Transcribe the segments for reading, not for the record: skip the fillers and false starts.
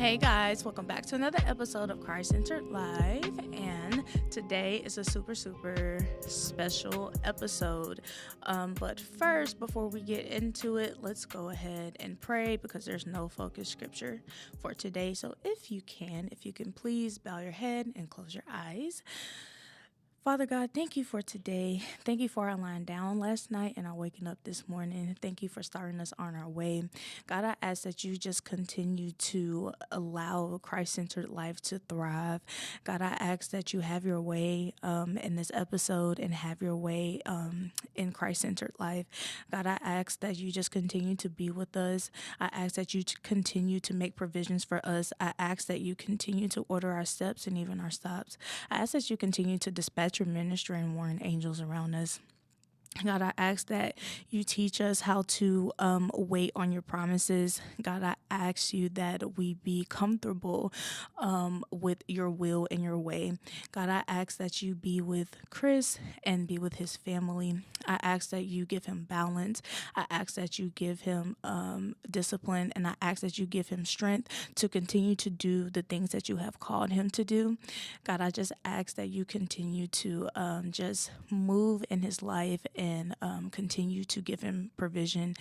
Hey guys, welcome back to another episode of Christ Centered Lyfe, and today is a super special episode. But first, before we get into it, let's go ahead and pray because there's no focus scripture for today. So if you can please bow your head and close your eyes. Father God, thank you for today. Thank you for our lying down last night and our waking up this morning. Thank you for starting us on our way. God, I ask that you just continue to allow Christ-centered life to thrive. God, I ask that you have your way in this episode and have your way in Christ-centered life. God, I ask that you just continue to be with us. I ask that you continue to make provisions for us. I ask that you continue to order our steps and even our stops. I ask that you continue to dispatch your ministry and warring angels around us. God, I ask that you teach us how to wait on your promises. God, I ask you that we be comfortable with your will and your way. God, I ask that you be with Chris and be with his family. I ask that you give him balance. I ask that you give him discipline, and I ask that you give him strength to continue to do the things that you have called him to do. God, I just ask that you continue to just move in his life and continue to give him provision.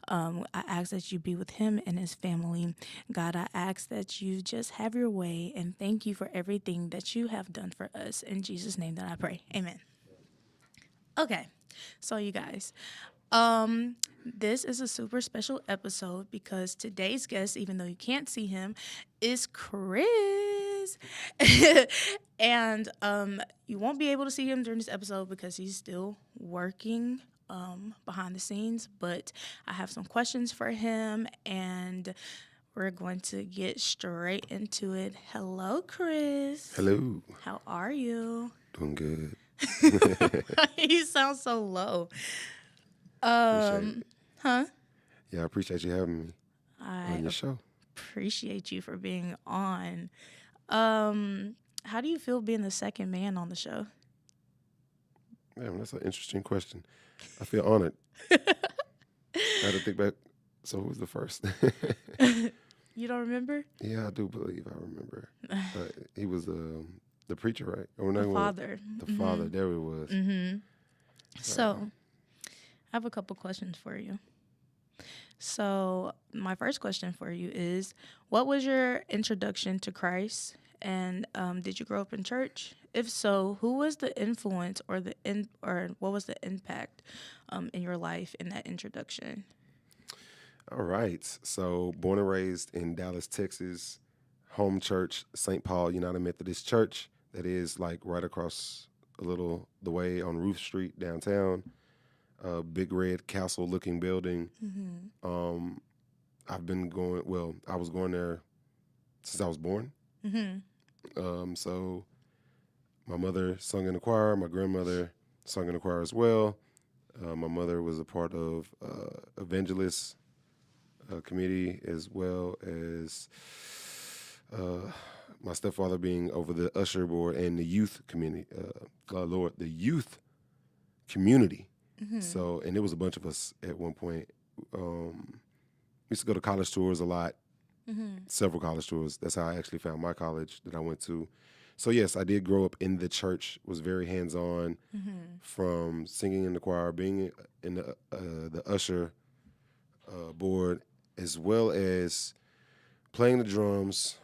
I ask that you be with him and his family. God, I ask that you just have your way, and thank you for everything that you have done for us. In Jesus' name that I pray. Amen. Okay, so you guys, this is a super special episode because today's guest, even though you can't see him, is Chris. And you won't be able to see him during this episode because he's still working behind the scenes. But I have some questions for him, and we're going to get straight into it. Hello, Chris. Hello. How are you? Doing good. You sound so low. Appreciate it. Huh? Yeah, I appreciate you having me on your show. Appreciate you for being on. How do you feel being the second man on the show? Man, that's an interesting question. I feel honored. I had to think back. So who was the first? You don't remember? Yeah, I do believe I remember. He was the preacher, right? Or The father. The father. There he was. Mm-hmm. So, I have a couple questions for you. So, my first question for you is, what was your introduction to Christ? And did you grow up in church? If so, who was the influence or what was the impact in your life in that introduction? All right. So born and raised in Dallas, Texas, home church, St. Paul United Methodist Church. That is like right across the way on Roof Street downtown. Big red castle-looking building. Mm-hmm. I was going there since I was born. Mm-hmm. So my mother sung in the choir. My grandmother sung in the choir as well. My mother was a part of evangelist committee, as well as my stepfather being over the usher board and the youth community. The youth community. Mm-hmm. So, and there was a bunch of us at one point. We used to go to college tours a lot. Mm-hmm. Several college tours. That's how I actually found my college that I went to. So yes, I did grow up in the church, was very hands-on, mm-hmm. from singing in the choir, being in the usher board, as well as playing the drums,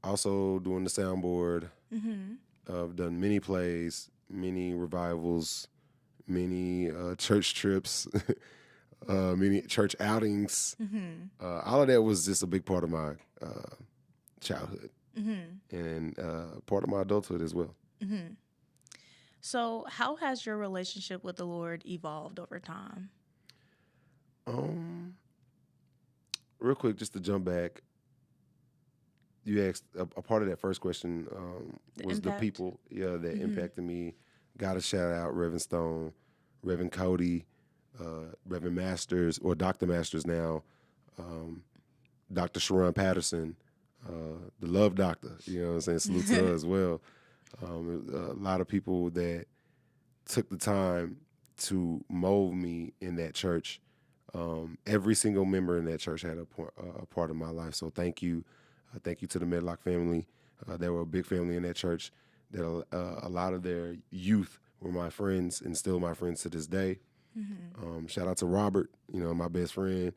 also doing the soundboard. Mm-hmm. I've done many plays, many revivals, many church trips, many church outings. Mm-hmm. All of that was just a big part of my childhood, mm-hmm. and part of my adulthood as well. Mm-hmm. So how has your relationship with the Lord evolved over time? Real quick, just to jump back, you asked a part of that first question was impact. The people, that mm-hmm. impacted me. Got to shout out Reverend Stone, Reverend Cody, Reverend Masters, or Dr. Masters now, Dr. Sharon Patterson, the Love Doctor, you know what I'm saying? Salute to her as well. A lot of people that took the time to mold me in that church. Every single member in that church had a part of my life. So thank you Thank you to the Medlock family. They were a big family in that church. That a lot of their youth were my friends and still my friends to this day. Shout out to Robert, my best friend.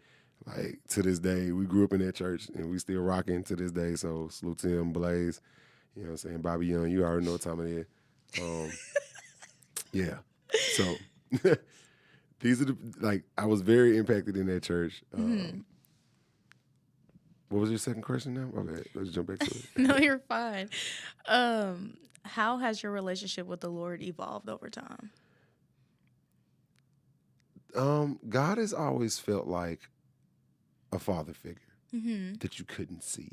Like, to this day, we grew up in that church and we still rocking to this day. So salute to him, Blaze. You know what I'm saying? Bobby Young, you already know what time it is. Yeah. So these are I was very impacted in that church. What was your second question now? Okay, let's jump back to it. No, you're fine. How has your relationship with the Lord evolved over time? God has always felt like a father figure that you couldn't see.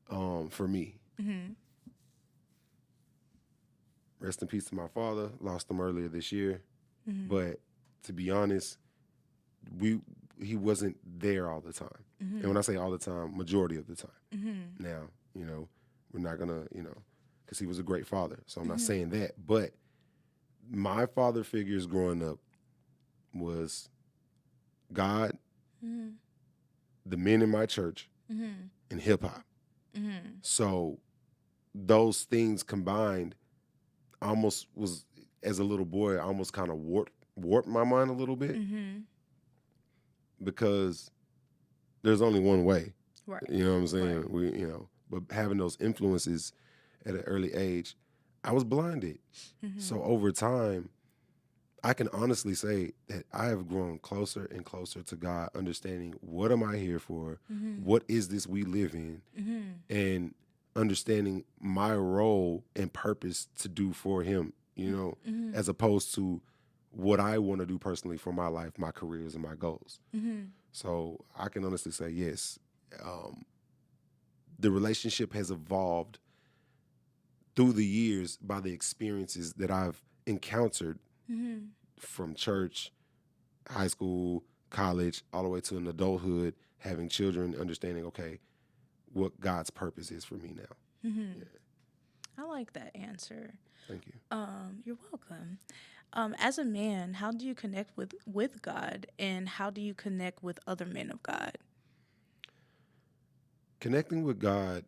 For me. Rest in peace to my father. Lost him earlier this year. But to be honest, he wasn't there all the time. And when I say all the time, majority of the time. Now, we're not going to, because he was a great father. So I'm not saying that. But my father figures growing up was God, the men in my church, and hip hop. So those things combined almost was, as a little boy, almost kind of warped my mind a little bit. Because there's only one way. Right. You know what I'm saying? Right. But having those influences at an early age, I was blinded. So over time, I can honestly say that I have grown closer and closer to God, understanding what am I here for? What is this we live in? And understanding my role and purpose to do for him, as opposed to what I want to do personally for my life, my careers, and my goals. So I can honestly say, yes, the relationship has evolved through the years by the experiences that I've encountered from church, high school, college, all the way to an adulthood, having children, understanding, okay, what God's purpose is for me now. Yeah. I like that answer. Thank you. You're welcome. As a man, how do you connect with God, and how do you connect with other men of God? Connecting with God,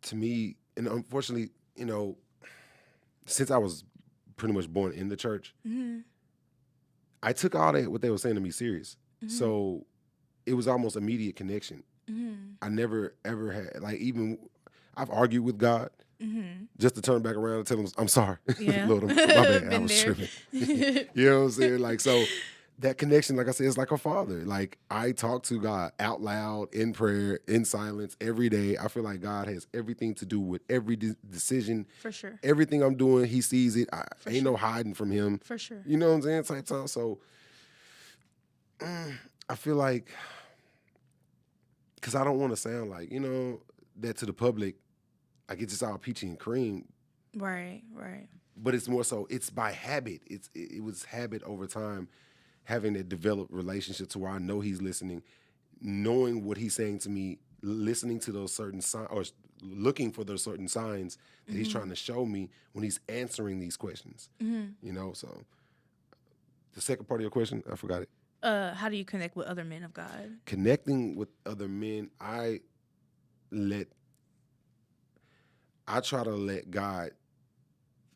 to me, and unfortunately, since I was pretty much born in the church, I took all that, what they were saying to me, serious. So it was almost immediate connection. I never, ever had, even, I've argued with God just to turn back around and tell him, I'm sorry. Yeah. Lord, my bad, I Been was there. tripping. You know what I'm saying? So that connection, like I said, is like a father. Like, I talk to God out loud, in prayer, in silence, every day. I feel like God has everything to do with every decision. For sure. Everything I'm doing, he sees it. Ain't sure. no hiding from him. For sure. You know what I'm saying? Type time. So I feel like, because I don't want to sound like, that to the public, like it's just all peachy and cream. Right. But it's more so, it's by habit. It was habit over time, having that developed relationship to where I know he's listening, knowing what he's saying to me, listening to those certain signs, or looking for those certain signs that he's trying to show me when he's answering these questions. So the second part of your question, I forgot it. How do you connect with other men of God? Connecting with other men, I try to let God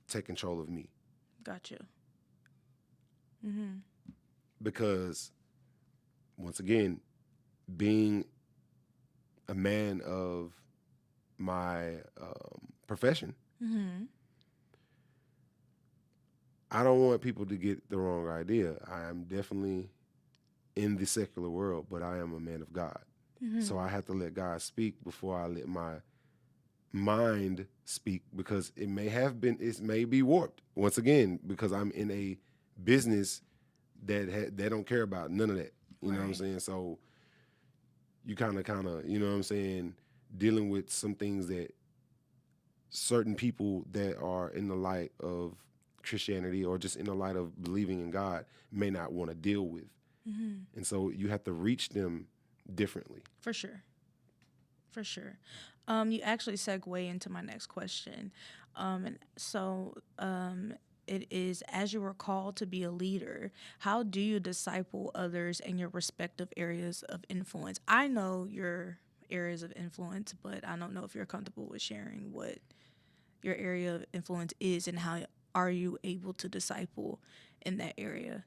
take control of me. Gotcha. Because, once again, being a man of my profession, I don't want people to get the wrong idea. I am definitely in the secular world, but I am a man of God. So I have to let God speak before I let my mind speak, because it may be warped once again, because I'm in a business that they don't care about none of that. You know what I'm saying? So you kind of, you know what I'm saying, dealing with some things that certain people that are in the light of Christianity or just in the light of believing in God may not want to deal with. And so you have to reach them differently. For sure. You actually segue into my next question. It is, as you were called to be a leader, how do you disciple others in your respective areas of influence? I know you're areas of influence, but I don't know if you're comfortable with sharing what your area of influence is and how are you able to disciple in that area.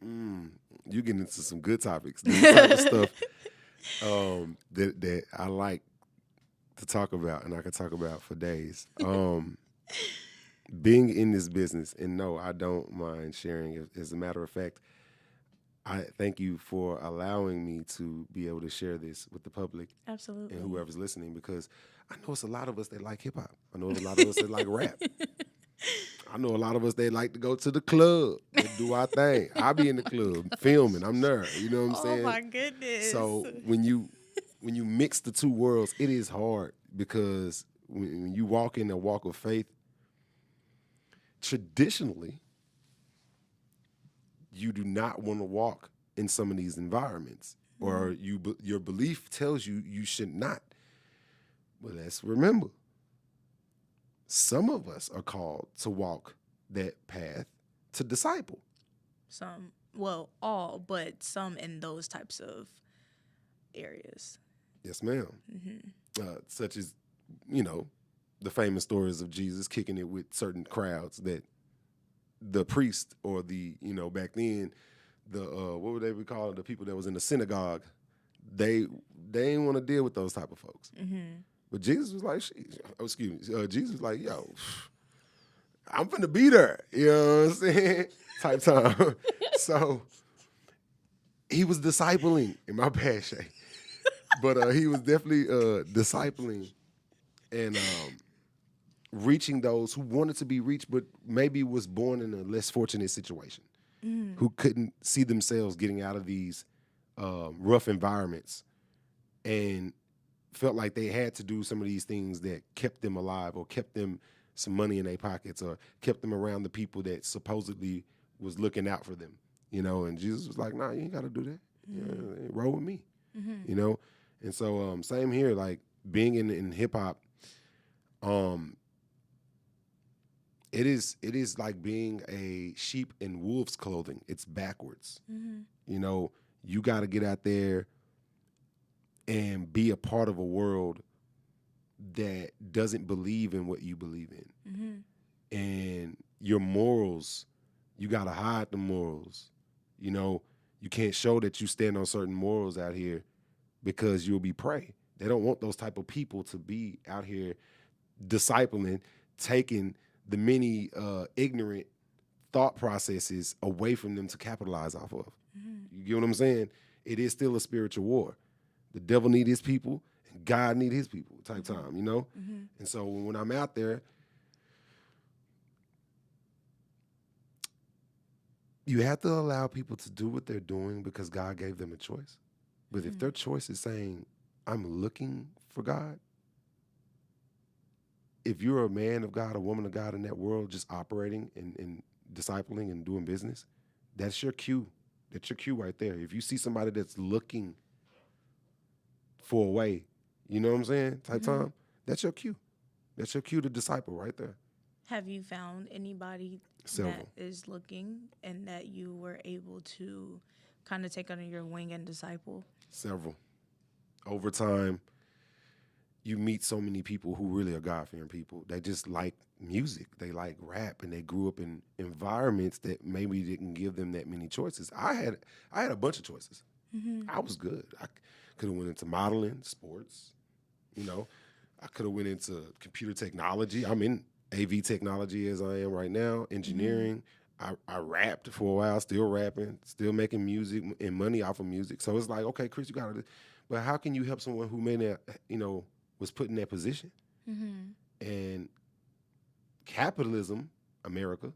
You get into some good topics. This type of stuff that I like to talk about, and I could talk about for days. Being in this business, and no, I don't mind sharing. As a matter of fact, I thank you for allowing me to be able to share this with the public. Absolutely. And whoever's listening, because I know it's a lot of us that like hip hop. I know it's a lot of us that like rap. I know a lot of us that like to go to the club and do our thing. I be in the club filming. I'm there. You know what I'm saying? Oh my goodness. So when you mix the two worlds, it is hard because when you walk in a walk of faith, traditionally, you do not want to walk in some of these environments, or your belief tells you you should not. But let's remember, some of us are called to walk that path to disciple. Some, well, all, but some in those types of areas. Yes, ma'am. Such as, the famous stories of Jesus kicking it with certain crowds that the priest or the, back then, the what would they be called? The people that was in the synagogue, they didn't want to deal with those type of folks. But Jesus was like, Jesus was like, yo, I'm finna be there. You know what I'm saying? Type time. So he was discipling, in my bad, Shay. But he was definitely discipling and reaching those who wanted to be reached, but maybe was born in a less fortunate situation, who couldn't see themselves getting out of these rough environments and felt like they had to do some of these things that kept them alive or kept them some money in their pockets or kept them around the people that supposedly was looking out for them, and Jesus was like, nah, you ain't got to do that. Roll with me, And so same here, like being in hip hop, it is like being a sheep in wolf's clothing. It's backwards. You got to get out there and be a part of a world that doesn't believe in what you believe in. And your morals, you got to hide the morals. You can't show that you stand on certain morals out here because you'll be prey. They don't want those type of people to be out here discipling, taking the many ignorant thought processes away from them to capitalize off of. You get what I'm saying? It is still a spiritual war. The devil need his people, and God need his people type time, And so when I'm out there, you have to allow people to do what they're doing because God gave them a choice. But if their choice is saying, I'm looking for God, if you're a man of God, a woman of God in that world, just operating and discipling and doing business, that's your cue. That's your cue right there. If you see somebody that's looking for a way, you know what I'm saying, type time, that's your cue. That's your cue to disciple right there. Have you found anybody that is looking and that you were able to kind of take under your wing and disciple? Several. Over time, you meet so many people who really are God-fearing people. They just like music. They like rap, and they grew up in environments that maybe didn't give them that many choices. I had a bunch of choices. I was good. I could have went into modeling, sports. I could have went into computer technology. I'm in AV technology as I am right now, engineering. I rapped for a while, still rapping, still making music and money off of music. So it's like, okay, Chris, you got to, but how can you help someone who may not, was put in that position? And capitalism, America,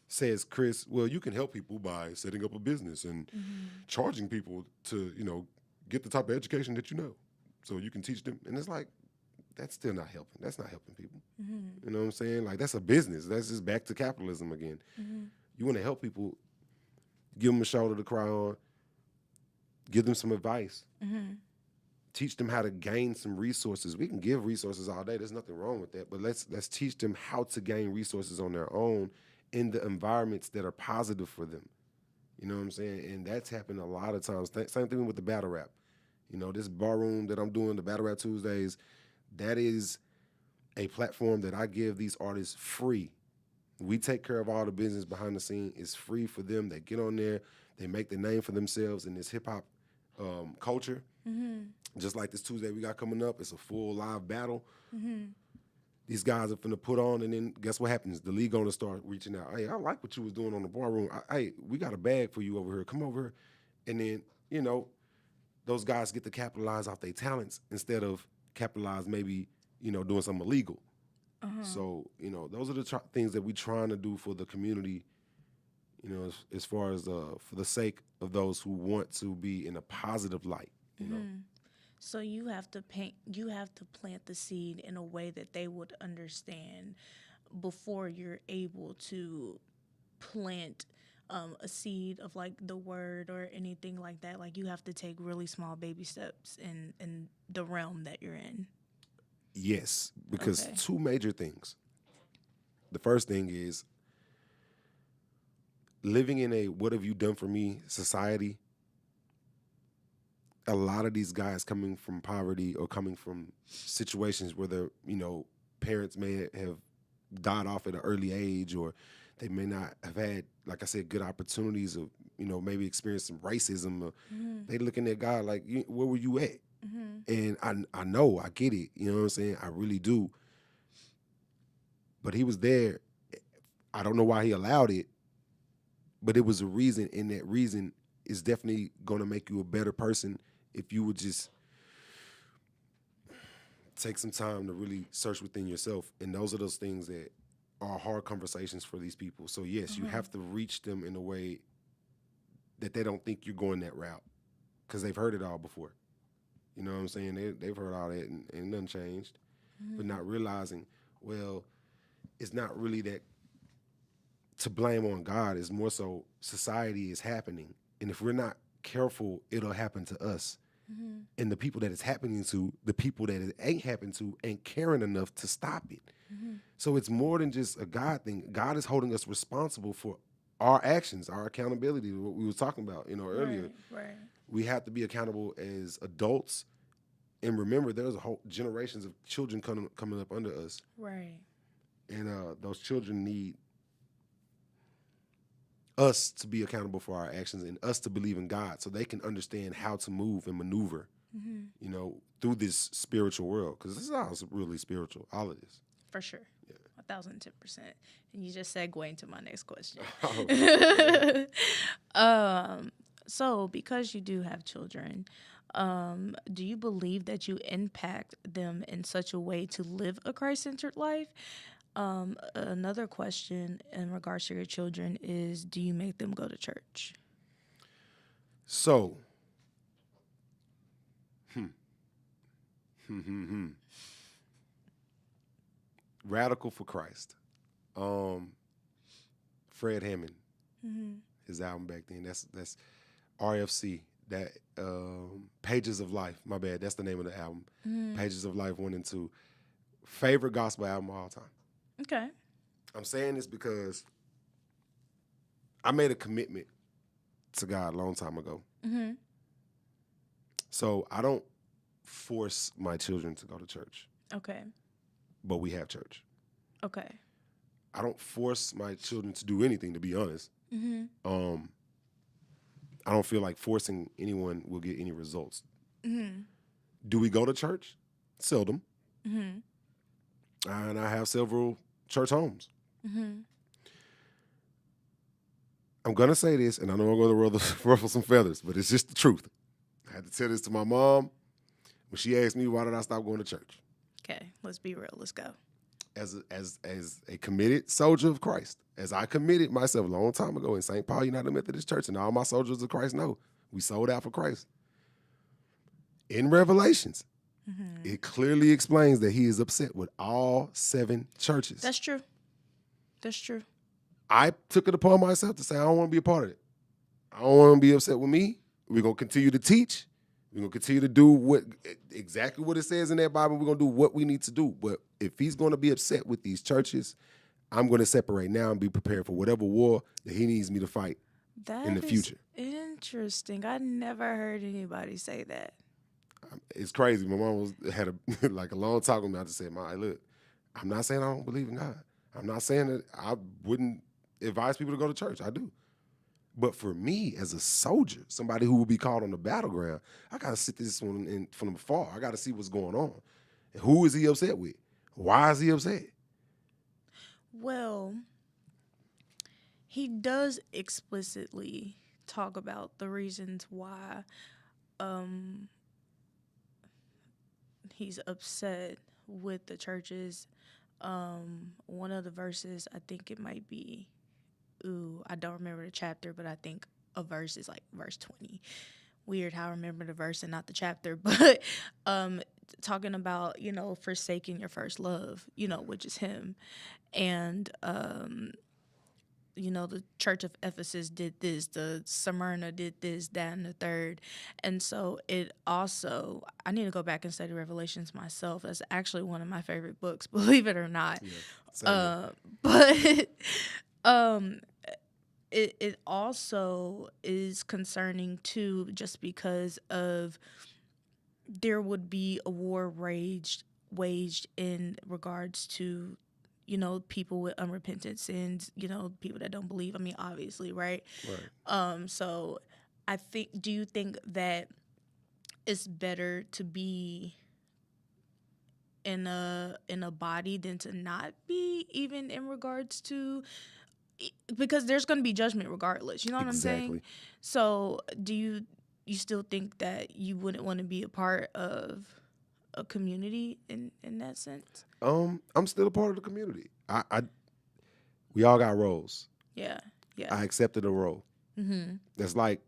says, Chris, well, you can help people by setting up a business and charging people to, get the type of education that you know. So you can teach them. And it's like, that's still not helping. That's not helping people. You know what I'm saying? Like, that's a business. That's just back to capitalism again. You want to help people, give them a shoulder to cry on, give them some advice, teach them how to gain some resources. We can give resources all day. There's nothing wrong with that. But let's teach them how to gain resources on their own in the environments that are positive for them. You know what I'm saying? And that's happened a lot of times. Same thing with the battle rap. You know, this bar room that I'm doing, the Battle Rap Tuesdays, that is a platform that I give these artists free. We take care of all the business behind the scene. It's free for them. They get on there. They make the name for themselves in this hip-hop culture. Just like this Tuesday we got coming up, it's a full live battle. These guys are finna put on, and then guess what happens? The league gonna start reaching out. Hey, I like what you was doing on the bar room. Hey, we got a bag for you over here. Come over here. And then, you know, those guys get to capitalize off their talents instead of capitalize maybe, you know, doing something illegal. So, you know, those are the things that we're trying to do for the community, you know, as far as for the sake of those who want to be in a positive light, you know. So you have to plant the seed in a way that they would understand before you're able to plant a seed of like the word or anything like that. Like you have to take really small baby steps in the realm that you're in. Yes, because two major things. The first thing is living in a what have you done for me society. A lot of these guys coming from poverty or coming from situations where their, you know, parents may have died off at an early age, or they may not have had, like I said, good opportunities of, you know, maybe experience some racism. Or they looking at God like, where were you at? And I know, I get it. You know what I'm saying? I really do. But he was there. I don't know why he allowed it, but it was a reason, and that reason is definitely going to make you a better person if you would just take some time to really search within yourself. And those are those things that are hard conversations for these people. So, yes, you have to reach them in a way that they don't think you're going that route because they've heard it all before. You know what I'm saying? They've heard all that and nothing changed. But not realizing, well, it's not really that to blame on God. It's more so society is happening. And if we're not careful, it'll happen to us. And the people that it's happening to, the people that it ain't happened to, ain't caring enough to stop it. So it's more than just a God thing. God is holding us responsible for our actions, our accountability, what we were talking about, you know, earlier. Right. We have to be accountable as adults. And remember, there's a whole generations of children coming up under us. Right. And those children need us to be accountable for our actions and us to believe in God so they can understand how to move and maneuver, you know, through this spiritual world. Because this is all really spiritual, all of this. For sure. Yeah. 1,010%. And you just segued into my next question. So because you do have children, do you believe that you impact them in such a way to live a Christ-centered life? Another question in regards to your children is, do you make them go to church? So, Radical for Christ. Fred Hammond, his album back then. That's RFC. That Pages of Life. My bad. That's the name of the album. Pages of Life 1 and 2. Favorite gospel album of all time. Okay. I'm saying this because I made a commitment to God a long time ago. So I don't force my children to go to church. Okay. But we have church. Okay. I don't force my children to do anything, to be honest. I don't feel like forcing anyone will get any results. Do we go to church? Seldom. And I have several church homes. I'm going to say this, and I know I'm going to ruffle some feathers, but it's just the truth. I had to tell this to my mom when she asked me, why did I stop going to church? Okay, let's be real. Let's go. As a committed soldier of Christ, as I committed myself a long time ago in St. Paul United Methodist Church, and all my soldiers of Christ know, we sold out for Christ. In Revelations, it clearly explains that he is upset with all 7 churches. That's true. That's true. I took it upon myself to say, I don't want to be a part of it. I don't want to be upset with me. We're going to continue to teach. We're going to continue to do exactly what it says in that Bible. We're going to do what we need to do. But if he's going to be upset with these churches, I'm going to separate now and be prepared for whatever war that he needs me to fight in the future. Interesting. I never heard anybody say that. It's crazy. My mom had a like a long talk with me. I just said, "Mom, look, I'm not saying I don't believe in God. I'm not saying that I wouldn't advise people to go to church. I do. But for me, as a soldier, somebody who will be called on the battleground, I got to sit this one in from afar. I got to see what's going on. And who is he upset with? Why is he upset? Well, he does explicitly talk about the reasons why he's upset with the churches. One of the verses, I think it might be, I don't remember the chapter, but I think a verse is like verse 20. Weird how I remember the verse and not the chapter, but talking about, forsaking your first love, which is him. And the church of Ephesus did this, the Smyrna did this, that, and the third. And so it also, I need to go back and study Revelations myself. That's actually one of my favorite books, believe it or not. Yeah, but it also is concerning too, just because of there would be a war waged in regards to people with unrepentant sins, people that don't believe. I mean, obviously, right? Right. So do you think that it's better to be in a body than to not be, even in regards to, because there's going to be judgment regardless, you know what I'm saying? So do you still think that you wouldn't want to be a part of a community in that sense? I'm still a part of the community. We all got roles. Yeah. I accepted a role. That's like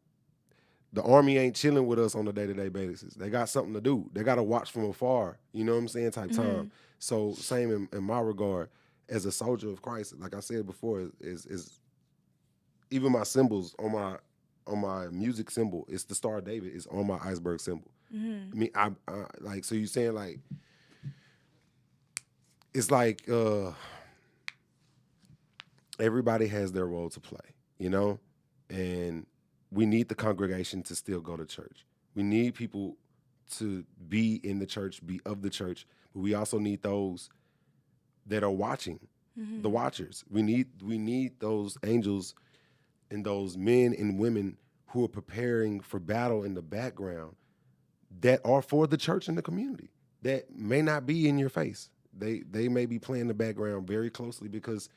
the Army ain't chilling with us on a day-to-day basis. They got something to do. They got to watch from afar. You know what I'm saying? Type time. So same in my regard as a soldier of Christ. Like I said before, is even my symbols on my music symbol. It's the Star of David. It's on my iceberg symbol. I mean, I like. So you saying like it's like everybody has their role to play, and we need the congregation to still go to church. We need people to be in the church, be of the church, but we also need those that are watching, the watchers. We need those angels and those men and women who are preparing for battle in the background that are for the church and the community, that may not be in your face. They may be playing the background very closely because,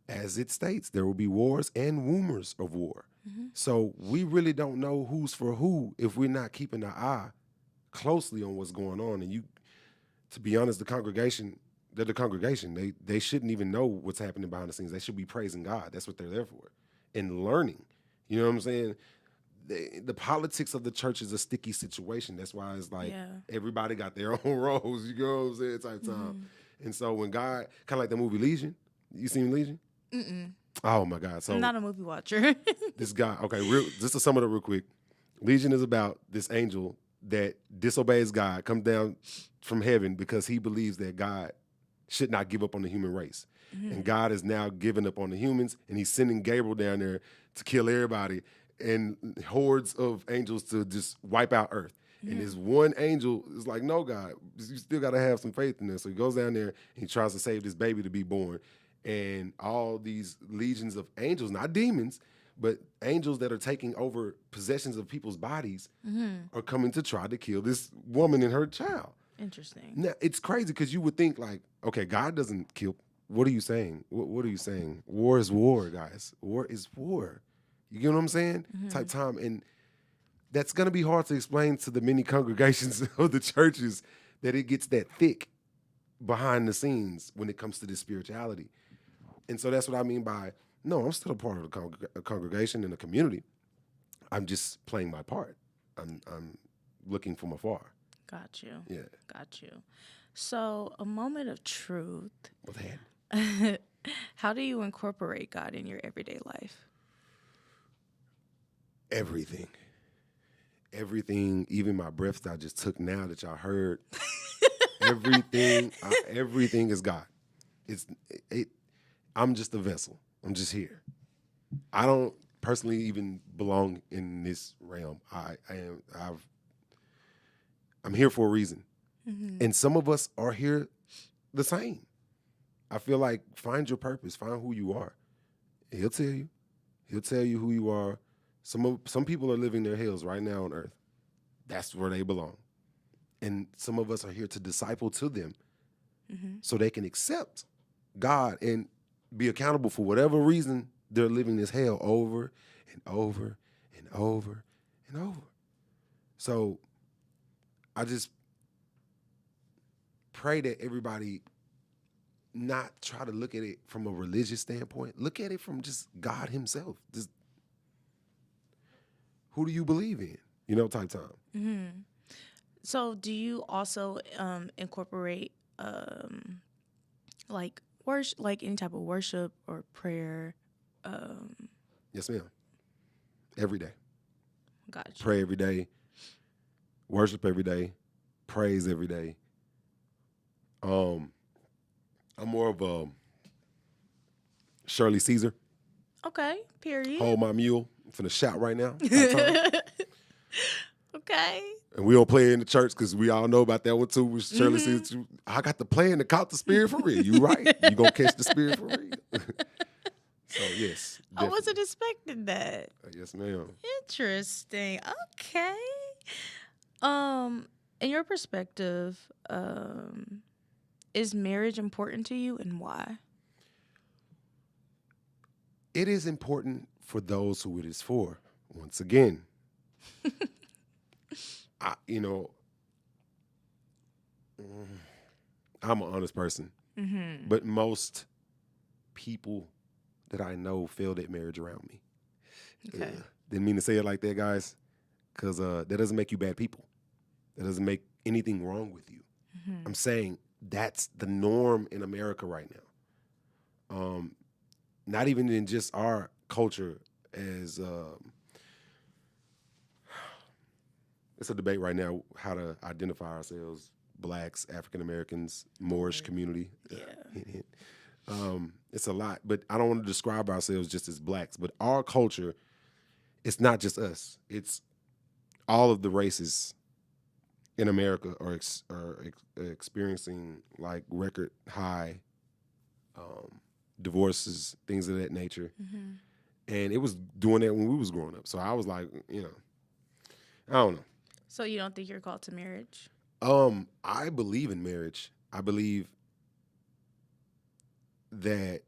as it states, there will be wars and rumors of war. So we really don't know who's for who if we're not keeping an eye closely on what's going on. And to be honest, they're the congregation. They shouldn't even know what's happening behind the scenes. They should be praising God. That's what they're there for. And learning. You know what I'm saying? The politics of the church is a sticky situation. That's why it's like everybody got their own roles. You know what I'm saying? Type time. And so when God, kind of like the movie Legion. You seen Legion? Mm-mm. Oh my God! So I'm not a movie watcher. This guy, okay, just to sum it up real quick. Legion is about this angel that disobeys God, comes down from heaven because he believes that God should not give up on the human race. And God is now giving up on the humans, and he's sending Gabriel down there to kill everybody and hordes of angels to just wipe out Earth. And this one angel is like, no, God, you still got to have some faith in this. So he goes down there and he tries to save this baby to be born. And all these legions of angels, not demons, but angels that are taking over possessions of people's bodies are coming to try to kill this woman and her child. Interesting. Now, it's crazy because you would think like, okay, God doesn't kill. What are you saying? What are you saying? War is war, guys. War is war. You get what I'm saying? Type time. And that's going to be hard to explain to the many congregations of the churches that it gets that thick behind the scenes when it comes to this spirituality. And so that's what I mean by, no, I'm still a part of the congregation and the community. I'm just playing my part. I'm looking from afar. Got you. Yeah. Got you. So a moment of truth. With that. How do you incorporate God in your everyday life? Everything, even my breaths that I just took now that y'all heard, everything is God. I'm just a vessel. I'm just here. I don't personally even belong in this realm. I'm here for a reason. Mm-hmm. And some of us are here the same. I feel like find your purpose, find who you are. He'll tell you. He'll tell you who you are. Some people are living their hells right now on earth. That's where they belong. And some of us are here to disciple to them so they can accept God and be accountable for whatever reason they're living this hell over and over and over and over. So I just pray that everybody not try to look at it from a religious standpoint. Look at it from just God himself. Just who do you believe in? You know, type time. Mm-hmm. So do you also incorporate like worship, like any type of worship or prayer? Yes, ma'am. Every day. Gotcha. Pray every day. Worship every day. Praise every day. I'm more of a Shirley Caesar. Okay, period. Hold my mule. I'm finna shout right now. Type time. Okay. And we don't play in the church because we all know about that one too. With Shirley Caesar. I got the plan to caught the spirit for real. You right. You gonna catch the spirit for real. So yes. I wasn't expecting that. Yes, ma'am. Interesting. Okay. In your perspective, is marriage important to you and why? It is important for those who it is for. Once again, I'm an honest person, but most people that I know failed at marriage around me. Okay. Didn't mean to say it like that, guys, because that doesn't make you bad people. That doesn't make anything wrong with you. I'm saying that's the norm in America right now. Not even in just our culture as it's a debate right now how to identify ourselves, blacks, African Americans, Moorish community. Yeah. It's a lot, but I don't want to describe ourselves just as blacks, but our culture, it's not just us. It's all of the races in America are experiencing like record high divorces, things of that nature. And it was doing that when we was growing up. So I was like, I don't know. So you don't think you're called to marriage? I believe in marriage. I believe that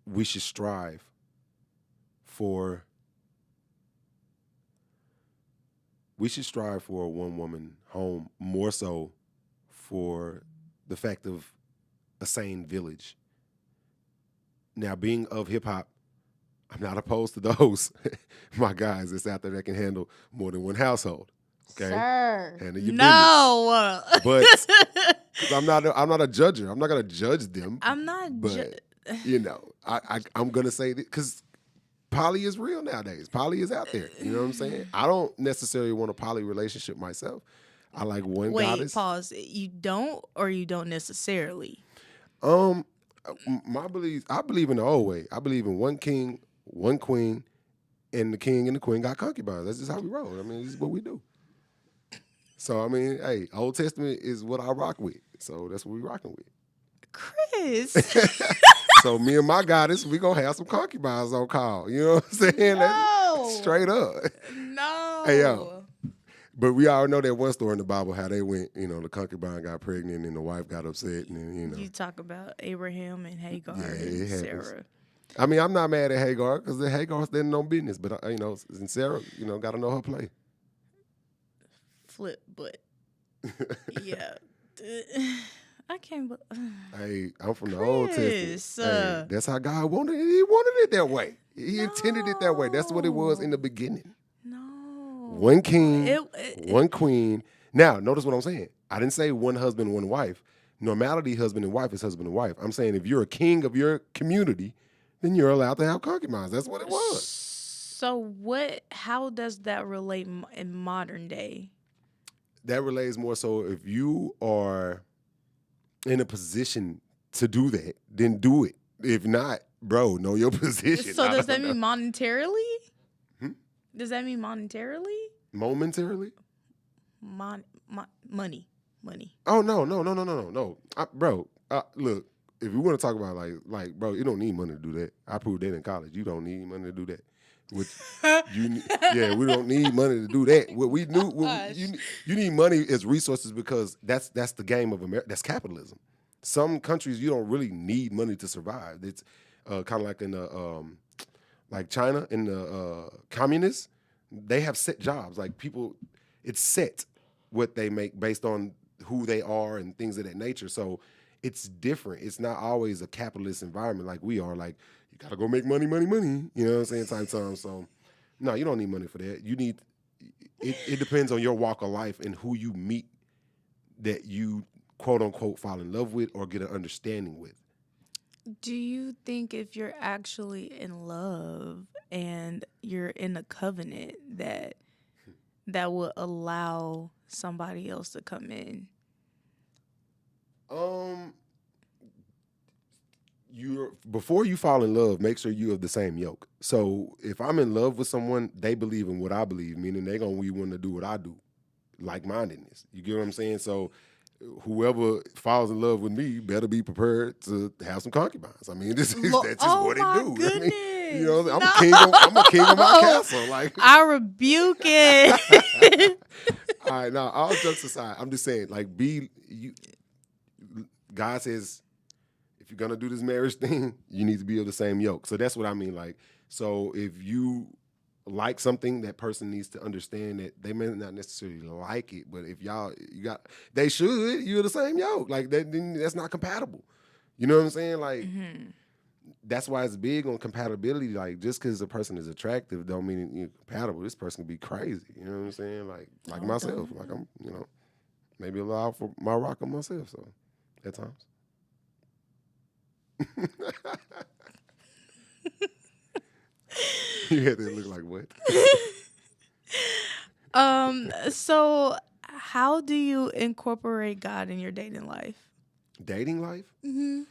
we should strive for a one-woman home, more so for the fact of a sane village. Now, being of hip-hop, I'm not opposed to those, my guys that's out there that can handle more than one household. Okay? Sir. Handle your no. business. But I'm not a judger. I'm not going to judge them. I'm not. I'm going to say that because poly is real nowadays. Poly is out there. You know what I'm saying? I don't necessarily want a poly relationship myself. I like one goddess. Wait, pause. You don't or you don't necessarily? I believe in the old way. I believe in one king, one queen, and the king and the queen got concubines. That's just how we roll. I mean, this is what we do. So, I mean, hey, Old Testament is what I rock with. So that's what we rocking with. Chris. So me and my goddess, we gonna have some concubines on call. You know what I'm saying? No. That's straight up. No. Hey, yo. But we all know that one story in the Bible, how they went, the concubine got pregnant and the wife got upset. And You talk about Abraham and Hagar it and happens. Sarah. I mean, I'm not mad at Hagar because the Hagar's didn't know business. But, and Sarah, got to know her play. Flip, but yeah. I can't. Hey, I'm from the Old Testament. Chris, Hey, that's how God wanted it. He wanted it that way. He intended it that way. That's what it was in the beginning. No. One king, one queen. Now, notice what I'm saying. I didn't say one husband, one wife. Normality, husband and wife is husband and wife. I'm saying if you're a king of your community, then you're allowed to have concubines. That's what it was. So how does that relate in modern day? That relates more so if you are in a position to do that, then do it. If not, bro, know your position. So does that mean monetarily? Hmm? Does that mean monetarily? Momentarily? money. Oh no. Bro, look, if you want to talk about like, bro, you don't need money to do that. I proved that in college. You don't need money to do that. Which yeah, we don't need money to do that. What we knew, you need money as resources because that's the game of America. That's capitalism. Some countries you don't really need money to survive. It's kind of like in the like China in the communists, they have set jobs. Like people, it's set what they make based on who they are and things of that nature. So it's different. It's not always a capitalist environment like we are. Like you gotta go make money. You know what I'm saying? Time. So no, you don't need money for that. You need. It depends on your walk of life and who you meet that you quote unquote fall in love with or get an understanding with. Do you think if you're actually in love and you're in a covenant that would allow somebody else to come in? Before you fall in love, make sure you have the same yoke. So if I'm in love with someone, they believe in what I believe, meaning they're gonna want to do what I do, like-mindedness. You get what I'm saying? So whoever falls in love with me better be prepared to have some concubines. I mean, that's just what it do. Goodness. I mean, you know, I'm a king of my castle. Like I rebuke it. All right, now all jokes aside, I'm just saying, like, God says, if you're gonna do this marriage thing, you need to be of the same yoke. So that's what I mean. Like, so if you like something, that person needs to understand that they may not necessarily like it, but if they should. You're the same yoke. Like that's not compatible. You know what I'm saying? Like that's why it's big on compatibility. Like just because a person is attractive don't mean you're compatible. This person can be crazy. You know what I'm saying? Like myself. Like I'm, maybe a lot for my rock on myself. So at times. You had to look like what? So how do you incorporate God in your dating life? Dating life? Mm-hmm.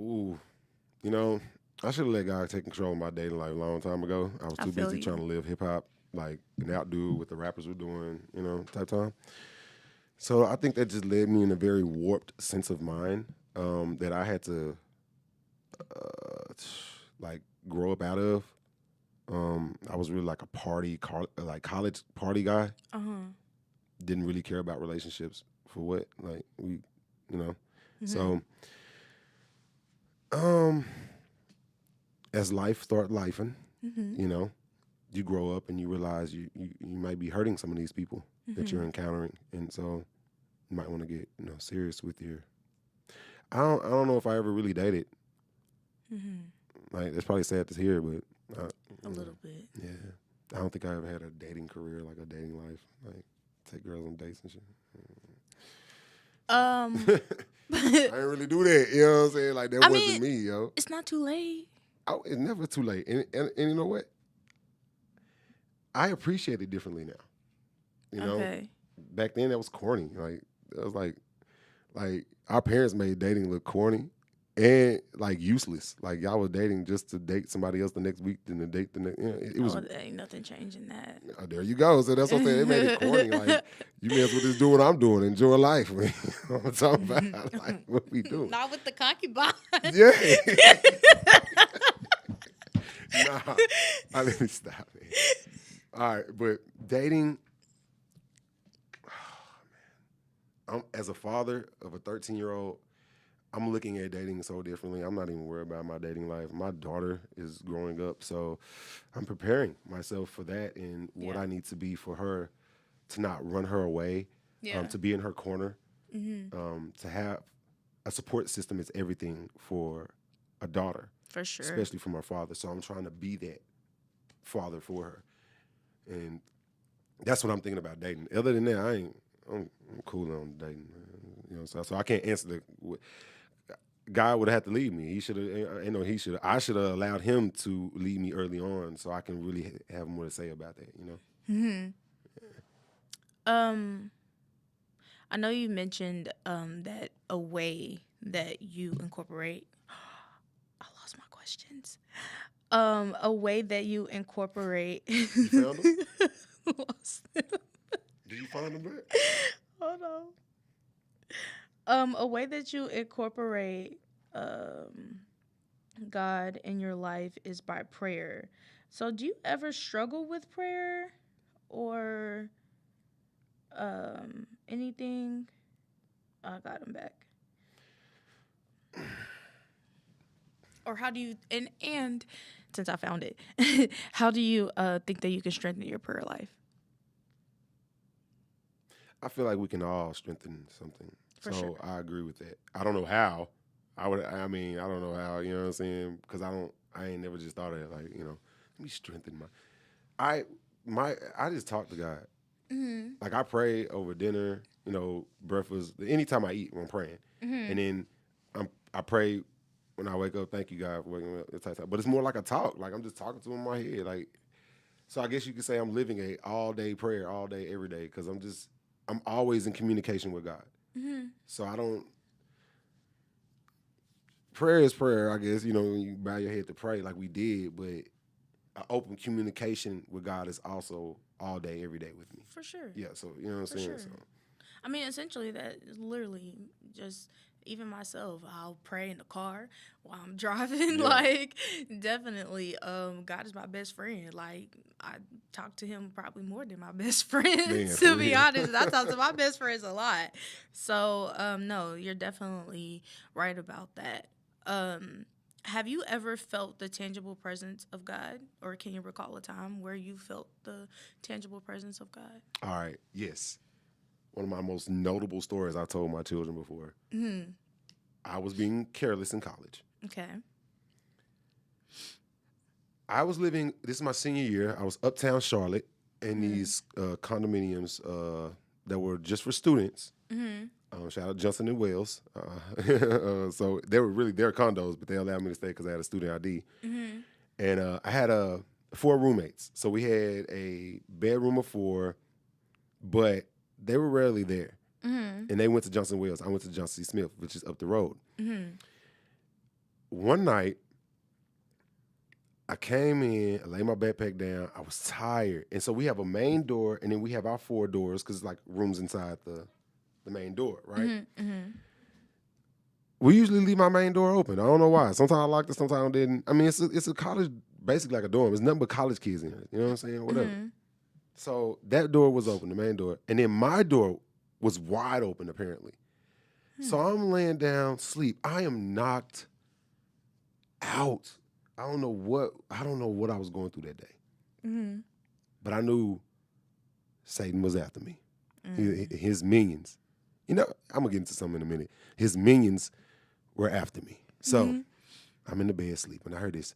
Ooh. I should have let God take control of my dating life a long time ago. I was too busy trying to live hip hop, like, and outdo what the rappers were doing, type time. So I think that just led me in a very warped sense of mind that I had to grow up out of. I was really like a college party guy. Didn't really care about relationships for what, like we, So, as life start lifing, you grow up and you realize you might be hurting some of these people that you're encountering, and so you might want to get serious with your. I don't know if I ever really dated. Like it's probably sad to hear, but a little bit. Yeah, I don't think I ever had a dating career, like a dating life, like take girls on dates and shit. I didn't really do that. You know what I'm saying? Like that wasn't me, yo. It's not too late. Oh, it's never too late. And you know what? I appreciate it differently now. Okay. Back then that was corny. Like that was like our parents made dating look corny and like useless. Like y'all was dating just to date somebody else the next week, then to date the next. It was. There ain't nothing changing that. Oh, there you go. So that's what I'm saying. It made it corny. Like you may as well just do what I'm doing. Enjoy life. You know what I'm talking about? Like what we doing. Not with the concubine. Yeah. Nah. Let me stop it. All right, but dating. As a father of a 13-year-old, I'm looking at dating so differently. I'm not even worried about my dating life. My daughter is growing up, so I'm preparing myself for that and what I need to be for her to not run her away, to be in her corner, to have a support system is everything for a daughter. For sure. Especially from her father. So I'm trying to be that father for her. And that's what I'm thinking about dating. Other than that, I'm cool on dating. So I can't answer the. God would have to lead me. He should have. I should have allowed him to lead me early on, so I can really have more to say about that. I know you mentioned that a way that you incorporate. I lost my questions. A way that you incorporate. You found them? Lost them. Did you find them back? Hold on. A way that you incorporate God in your life is by prayer. So, do you ever struggle with prayer or anything? I got him back. Or how do you and since I found it, how do you think that you can strengthen your prayer life? I feel like we can all strengthen something. For so sure. I agree with that. I don't know how. I don't know how, you know what I'm saying? Because I ain't never just thought of it like, let me strengthen I just talk to God. Mm-hmm. Like I pray over dinner, breakfast, anytime I eat when I'm praying. Mm-hmm. And then I pray when I wake up, thank you God for waking me up. But it's more like a talk. Like I'm just talking to him in my head. Like, so I guess you could say I'm living a all day prayer, all day, every day, because I'm always in communication with God. Mm-hmm. So prayer is prayer, I guess, when you bow your head to pray like we did, but an open communication with God is also all day, every day with me. For sure. Yeah, so you know what I'm saying? Sure. So. I mean, essentially, that is literally just even myself. I'll pray in the car while I'm driving. Yeah. Like, definitely, God is my best friend. Like, I talk to him probably more than my best friends, Man, to be real. honest. I talk to my best friends a lot. So, no, you're definitely right about that. Have you ever felt the tangible presence of God, or can you recall a time where you felt the tangible presence of God? All right, yes. One of my most notable stories I told my children before. Mm-hmm. I was being careless in college. Okay. This is my senior year. I was uptown Charlotte in these condominiums that were just for students. Mm-hmm. Shout out Johnson and Wales. So they're condos, but they allowed me to stay because I had a student ID. Mm-hmm. And I had 4 roommates. So we had a bedroom of 4, but they were rarely there. Mm-hmm. And they went to Johnson Wales. I went to Johnson C. Smith, which is up the road. Mm-hmm. One night, I came in, I laid my backpack down. I was tired. And so we have a main door, and then we have our 4 doors because it's like rooms inside the main door, right? Mm-hmm. Mm-hmm. We usually leave my main door open. I don't know why. Sometimes I locked it, sometimes I didn't. I mean, it's a college, basically like a dorm. It's nothing but college kids in it. You know what I'm saying? Whatever. Mm-hmm. So that door was open, the main door. And then my door was wide open, apparently. So I'm laying down, sleep. I am knocked out. I don't know what I was going through that day. Mm-hmm. But I knew Satan was after me. Mm-hmm. His minions. I'm going to get into something in a minute. His minions were after me. So I'm in the bed sleeping. I heard this.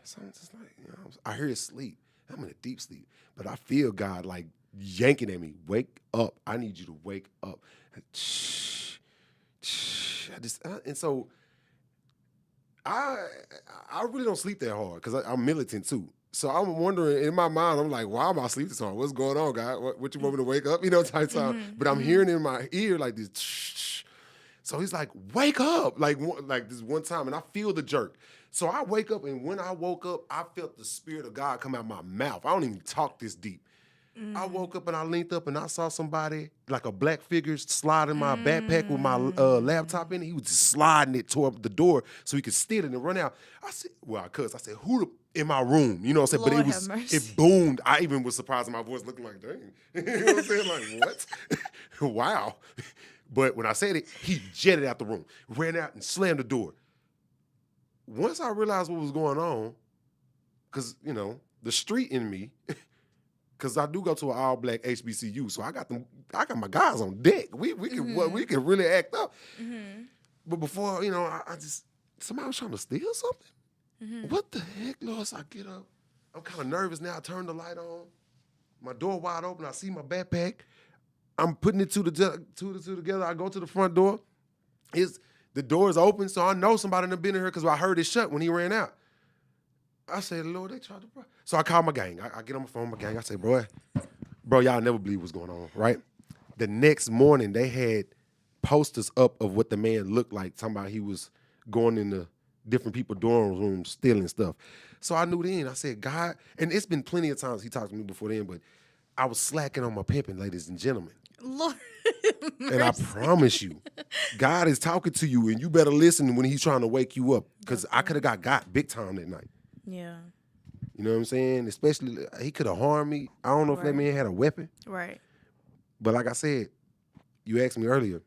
Sounds just like, I hear it sleep. I'm in a deep sleep. But I feel God like yanking at me. Wake up. I need you to wake up. And so I really don't sleep that hard because I'm militant too. So I'm wondering in my mind, I'm like, why am I sleeping so hard? What's going on, God? What you want me to wake up? Type time. Mm-hmm. But I'm hearing in my ear like this. So he's like, wake up. Like this one time, and I feel the jerk. So I wake up, and when I woke up, I felt the Spirit of God come out my mouth. I don't even talk this deep. I woke up and I leaned up and I saw somebody, like a black figure, sliding my backpack with my laptop in it. He was just sliding it toward the door so he could steal it and run out. I said, who in my room? You know what I'm saying? Lord But have mercy. it boomed. I even was surprised at my voice looking like, dang. You know what I'm saying? Like, what? Wow. But when I said it, he jetted out the room, ran out and slammed the door. Once I realized what was going on, because, the street in me, because I do go to an all-black HBCU, so I got my guys on deck. We can really act up. Mm-hmm. But before, I just, somebody was trying to steal something? Mm-hmm. What the heck, Lord? So I get up. I'm kind of nervous now. I turn the light on. My door wide open. I see my backpack. I'm putting it two together. I go to the front door. The door is open, so I know somebody done been in here because I heard it shut when he ran out. I said, Lord, they tried to... So I call my gang. I get on my phone, my gang. I say, bro, y'all never believe what's going on, right? The next morning, they had posters up of what the man looked like, talking about he was going in the different people dorm rooms stealing stuff. So I knew then, I said, God, and it's been plenty of times he talked to me before then, but I was slacking on my pimping, ladies and gentlemen. Lord And I promise you, God is talking to you, and you better listen when he's trying to wake you up, because I could have got big time that night. Yeah. You know what I'm saying? Especially, he could have harmed me. I don't know if that man had a weapon. Right. But like I said, you asked me earlier,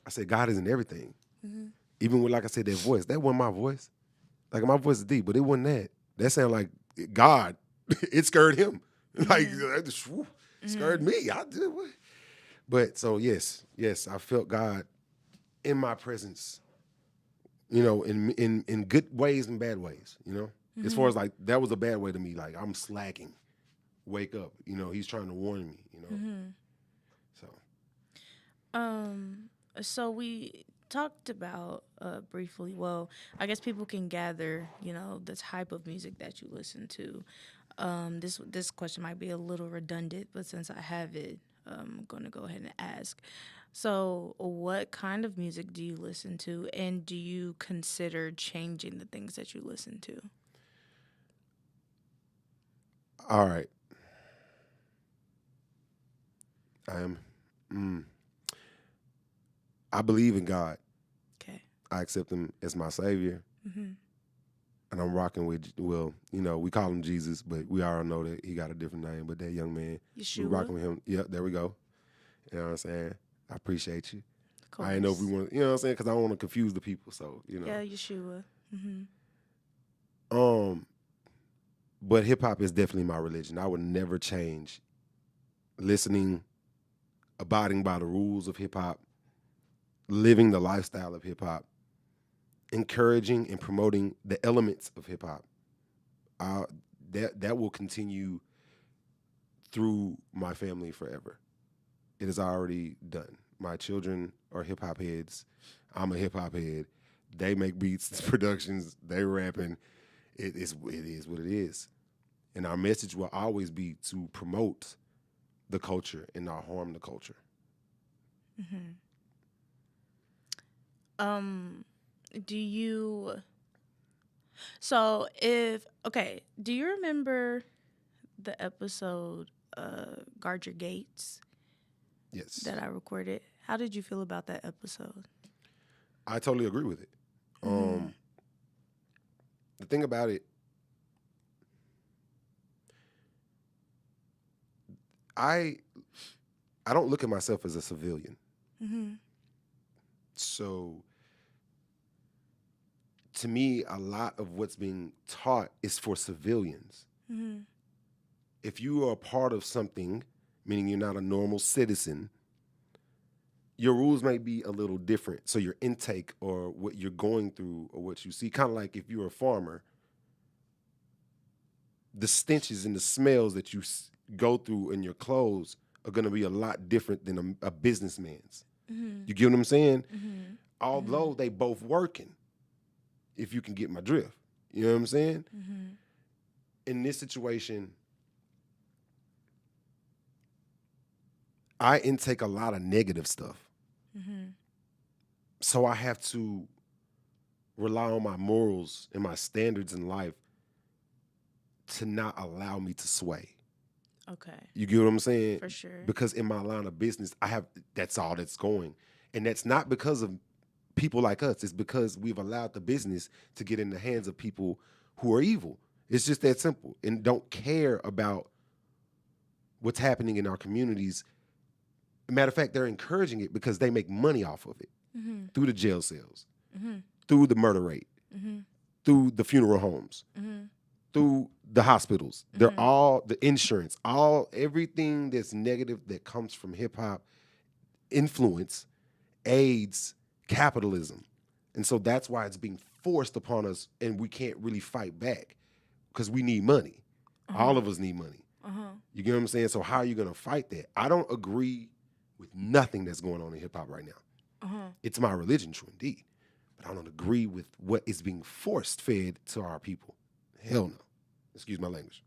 I said, God is in everything. Mm-hmm. Even with, like I said, that voice. That wasn't my voice. Like, my voice is deep, but it wasn't that. That sounded like God. It scared him. Mm-hmm. Like, it scared me. I did what? But so, yes, I felt God in my presence, you know, in good ways and bad ways, you know. Mm-hmm. As far as, like, that was a bad way to me. Like, I'm slacking. Wake up. You know, he's trying to warn me, you know. Mm-hmm. So we talked about briefly, well, I guess people can gather, you know, the type of music that you listen to. This question might be a little redundant, but since I have it, I'm going to go ahead and ask. So what kind of music do you listen to, and do you consider changing the things that you listen to? All right. I believe in God. Okay. I accept him as my savior. Mm-hmm. And I'm rocking with, well, you know, we call him Jesus, but we all know that he got a different name. But that young man, Yeshua. we're rocking with him. Yep, there we go. You know what I'm saying? I appreciate you. I didn't know if we want, you know what I'm saying? Because I don't want to confuse the people. So, you know. Yeah, Yeshua. Mm-hmm. But hip hop is definitely my religion. I would never change listening, abiding by the rules of hip hop, living the lifestyle of hip hop, encouraging and promoting the elements of hip hop. That will continue through my family forever. It is already done. My children are hip hop heads. I'm a hip hop head. They make beats, productions, they rapping. It is what it is. And our message will always be to promote the culture and not harm the culture. Mm-hmm. Do you remember the episode Guard Your Gates? Yes. That I recorded? How did you feel about that episode? I totally agree with it. Mm-hmm. The thing about it, I don't look at myself as a civilian. Mm-hmm. So, to me, a lot of what's being taught is for civilians. Mm-hmm. If you are a part of something, meaning you're not a normal citizen, your rules may be a little different. So your intake or what you're going through or what you see, kind of like if you're a farmer, the stenches and the smells that you go through in your clothes are going to be a lot different than a businessman's. Mm-hmm. You get what I'm saying? Mm-hmm. Although they both working, if you can get my drift. You know what I'm saying? Mm-hmm. In this situation, I intake a lot of negative stuff. Mm-hmm. So I have to rely on my morals and my standards in life to not allow me to sway. Okay. You get what I'm saying? For sure. Because in my line of business, that's all that's going. And that's not because of people like us. It's because we've allowed the business to get in the hands of people who are evil. It's just that simple. And don't care about what's happening in our communities. Matter of fact, they're encouraging it because they make money off of it. Mm-hmm. Through the jail cells, mm-hmm. through the murder rate, mm-hmm. through the funeral homes, mm-hmm. through the hospitals. Mm-hmm. They're all the insurance, everything that's negative that comes from hip hop, influence, aids capitalism. And so that's why it's being forced upon us, and we can't really fight back because we need money. Uh-huh. All of us need money. Uh-huh. You get what I'm saying? So how are you going to fight that? I don't agree with nothing that's going on in hip hop right now. Uh-huh. It's my religion, true indeed. But I don't agree with what is being forced fed to our people. Hell no. Excuse my language.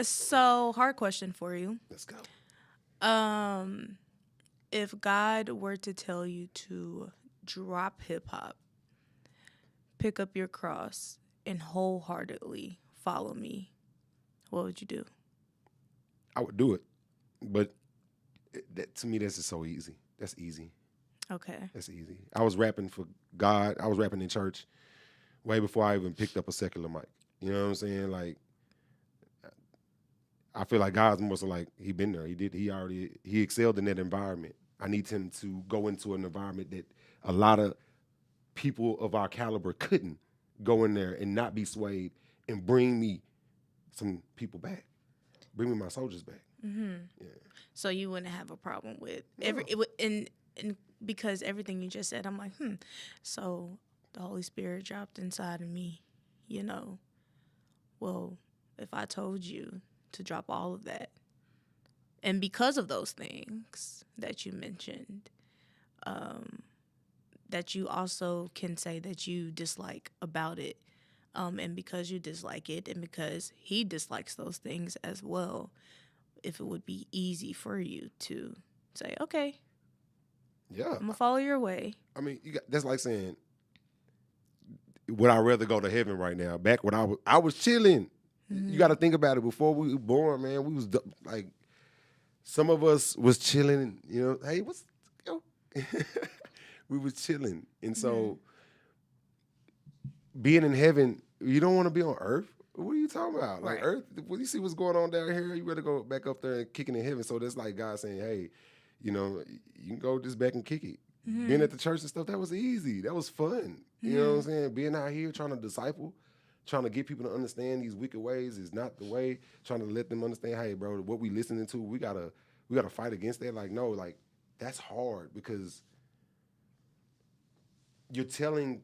So hard question for you. Let's go. if God were to tell you to drop hip hop, pick up your cross, and wholeheartedly follow me, what would you do? I would do it, but to me, that's just so easy. That's easy. Okay. That's easy. I was rapping for God. I was rapping in church way before I even picked up a secular mic. You know what I'm saying? Like, I feel like God's more so like he been there. He excelled in that environment. I need him to go into an environment that a lot of people of our caliber couldn't go in there and not be swayed and bring me some people back. Bring me my soldiers back. Mm-hmm. Yeah. So you wouldn't have a problem with No. because everything you just said, I'm like, So the Holy Spirit dropped inside of me, you know. Well, if I told you to drop all of that, and because of those things that you mentioned, that you also can say that you dislike about it, and because you dislike it, and because he dislikes those things as well, if it would be easy for you to say, okay, Yeah. I'm gonna follow your way. I mean, that's like saying, would I rather go to heaven right now? Back when I was chilling. You got to think about it. Before we were born, man, we was like, some of us was chilling. You know, hey, we was chilling, and so being in heaven, you don't want to be on earth. What are you talking about? Like, Right. earth, when you see what's going on down here, you better go back up there and kicking in heaven. So that's like God saying, hey, you know, you can go just back and kick it. Being at the church and stuff, that was easy. That was fun. You know what I'm saying? Being out here trying to disciple, trying to get people to understand these wicked ways is not the way. Trying to let them understand, hey, bro, what we listening to, we gotta fight against that. Like, no, like, that's hard because you're telling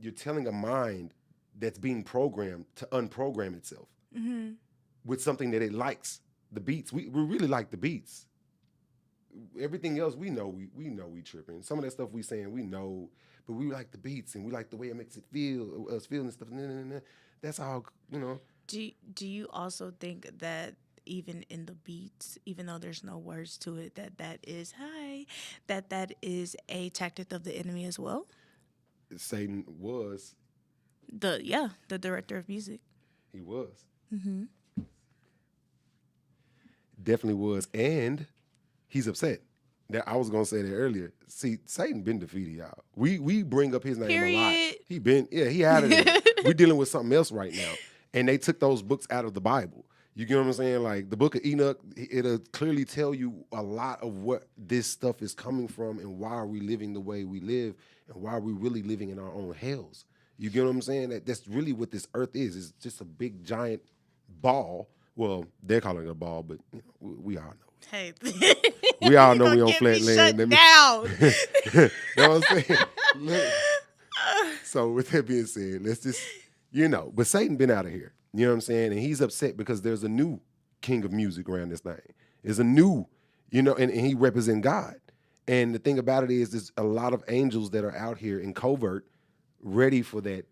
a mind that's being programmed to unprogram itself with something that it likes. The beats, we really like the beats. Everything else we know we tripping. Some of that stuff we saying we know, but we like the beats and we like the way it makes it feel, us feeling and stuff. That's all, you know. Do you also think that even in the beats, even though there's no words to it, that is a tactic of the enemy as well? Satan was. The director of music. He was. Definitely was, and he's upset. That I was gonna say that earlier. See, Satan been defeated, y'all. We bring up his name a lot. Period. He out of there. We're dealing with something else right now, and they took those books out of the Bible. You get what I'm saying? Like the book of Enoch, it'll clearly tell you a lot of what this stuff is coming from and why are we living the way we live and why are we really living in our own hells. You get what I'm saying? That's really what this earth is. It's just a big giant ball. Well, they're calling it a ball, but you know, we all know. Hey, We all know we on flat land. Shut down. You know what I'm saying? Look. So with that being said, let's just, but Satan been out of here. You know what I'm saying? And he's upset because there's a new king of music around this thing. There's a new, and he represents God. And the thing about it is there's a lot of angels that are out here in covert, ready for that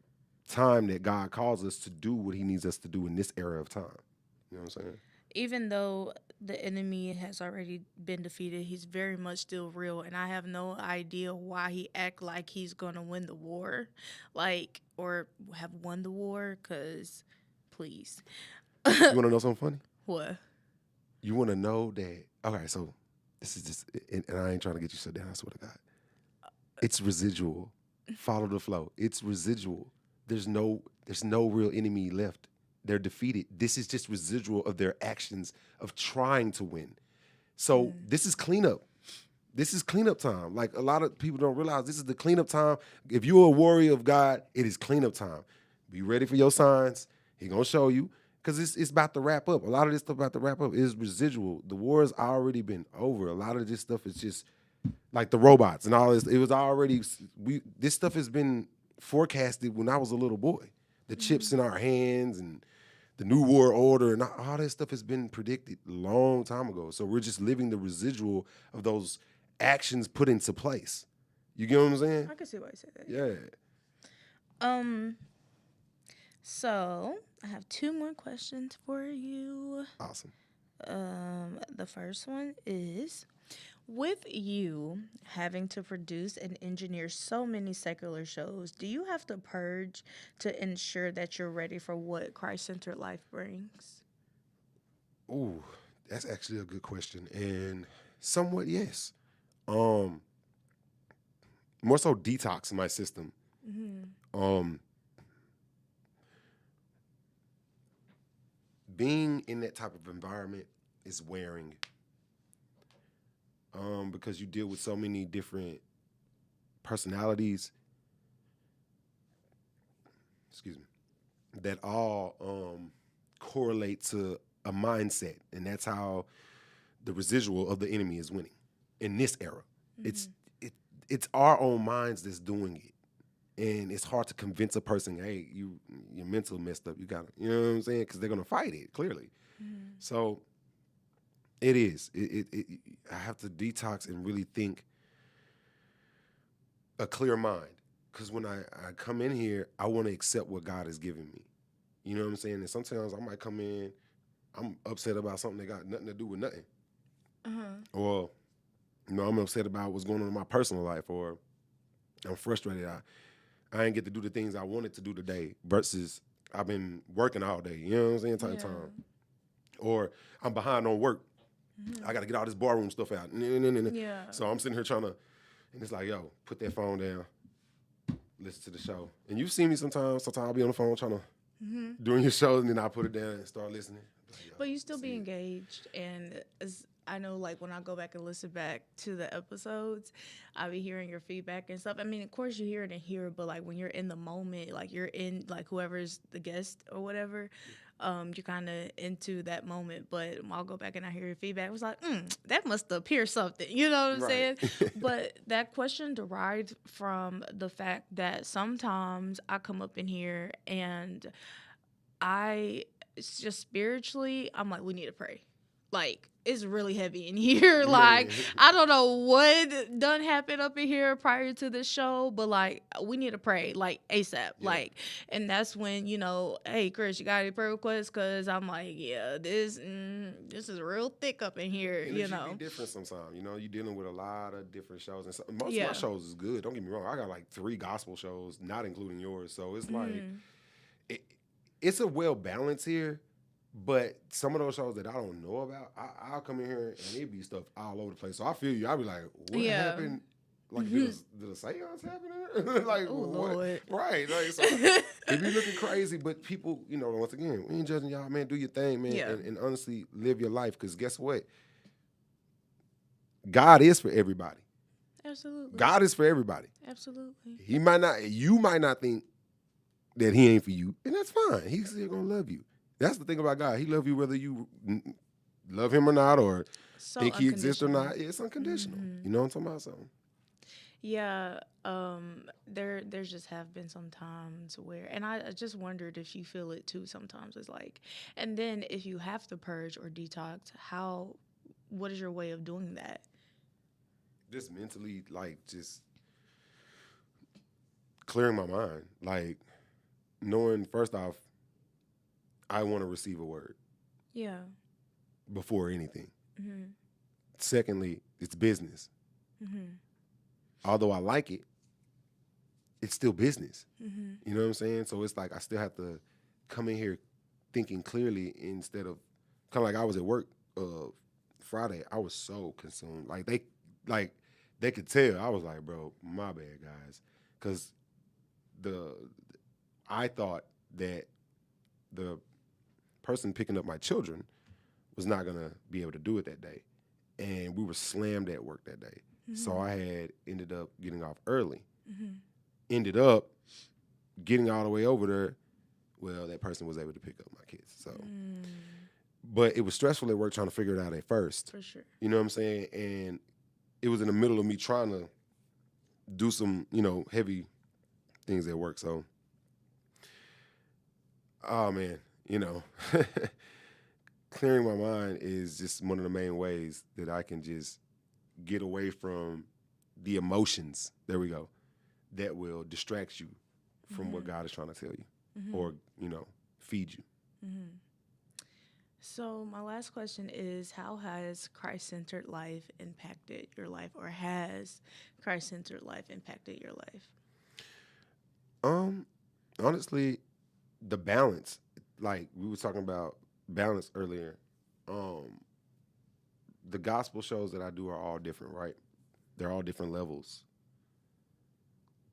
time that God calls us to do what he needs us to do in this era of time. You know what I'm saying? Even though the enemy has already been defeated, he's very much still real, and I have no idea why he act like he's gonna win the war, or have won the war. Cause, please, You want to know something funny? What? You want to know that? Okay, so this is just, and I ain't trying to get you shut down. I swear to God, it's residual. Follow the flow. It's residual. There's no real enemy left. They're defeated. This is just residual of their actions of trying to win. So this is cleanup. This is cleanup time. Like a lot of people don't realize this is the cleanup time. If you're a warrior of God, it is cleanup time. Be ready for your signs. He's going to show you because it's about to wrap up. A lot of this stuff about to wrap up is residual. The war has already been over. A lot of this stuff is just like the robots and all this. It was already, this stuff has been forecasted when I was a little boy. The chips in our hands and the New World Order and all that stuff has been predicted a long time ago. So we're just living the residual of those actions put into place. You get what I'm saying? I can see why you say that. Yeah. So I have 2 more questions for you. Awesome. The first one is, With you having to produce and engineer so many secular shows, do you have to purge to ensure that you're ready for what Christ Centered Life brings? Ooh, that's actually a good question, and somewhat yes. Um, More so detox my system. Um, Being in that type of environment is wearing. Because you deal with so many different personalities, excuse me, that all correlate to a mindset, and that's how the residual of the enemy is winning in this era. It's it's our own minds that's doing it, and it's hard to convince a person, hey, your mental messed up. You got to, you know what I'm saying? Because they're gonna fight it clearly. So it is. I have to detox and really think a clear mind. Because when I come in here, I want to accept what God has given me. You know what I'm saying? And sometimes I might come in, I'm upset about something that got nothing to do with nothing. Or, I'm upset about what's going on in my personal life, or I'm frustrated. I ain't get to do the things I wanted to do today versus I've been working all day. You know what I'm saying? Time. Or I'm behind on work. I got to get all this barroom stuff out. Yeah. So I'm sitting here trying to, and it's like, yo, put that phone down, listen to the show. And you've seen me sometimes. Sometimes I'll be on the phone trying to, doing your shows, and then I put it down and start listening. Like, But you still be engaged, and I know, like, when I go back and listen back to the episodes, I'll be hearing your feedback and stuff. I mean, of course, you hear it and hear it, but, like, when you're in the moment, like, you're in, like, whoever's the guest or whatever, you're kind of into that moment. But I'll go back and I hear your feedback. It was like, that must appear something. You know what I'm saying? But that question derived from the fact that sometimes I come up in here and it's just spiritually, I'm like, we need to pray. Like, it's really heavy in here. Like, I don't know what done happened up in here prior to this show, but, like, we need to pray, like, ASAP. Yeah. Like, and that's when, hey, Chris, you got any prayer requests? Because I'm like, yeah, this is real thick up in here, and it should be different sometimes. You're dealing with a lot of different shows. And most of my shows is good. Don't get me wrong. I got, like, 3 gospel shows, not including yours. So it's like, it's a well balance here. But some of those shows that I don't know about, I'll come in here and it be stuff all over the place. So I feel you. I'll be like, what happened? Like, did a seance happen? Like, oh, what? Lord. Right. Like, so it be looking crazy. But people, once again, we ain't judging y'all, man. Do your thing, man. Yeah. And honestly, live your life. Because guess what? God is for everybody. Absolutely. God is for everybody. Absolutely. You might not think that he ain't for you. And that's fine. He's still going to love you. That's the thing about God. He loves you whether you love him or not, or think he exists or not. It's unconditional. You know what I'm talking about? So. Yeah, there just have been some times where, and I just wondered if you feel it too sometimes. It's like, and then if you have to purge or detox, what is your way of doing that? Just mentally, like, just clearing my mind. Like, knowing, first off, I want to receive a word. Yeah. Before anything. Secondly, it's business. Although I like it, it's still business. You know what I'm saying? So it's like I still have to come in here thinking clearly instead of, kind of like I was at work Friday. I was so consumed. Like they could tell. I was like, bro, my bad, guys. Because I thought that the person picking up my children was not going to be able to do it that day. And we were slammed at work that day. So I had ended up getting off early. Ended up getting all the way over there. Well, that person was able to pick up my kids. So, but it was stressful at work trying to figure it out at first. For sure. You know what I'm saying? And it was in the middle of me trying to do some, heavy things at work. So, oh man, clearing my mind is just one of the main ways that I can just get away from the emotions, there we go, that will distract you from what God is trying to tell you or, feed you. So my last question is, how has Christ-centered life impacted your life, or has Christ-centered life impacted your life? Um, Honestly, the balance, like we were talking about balance earlier. Um, the gospel shows that I do are all different, right? They're all different levels.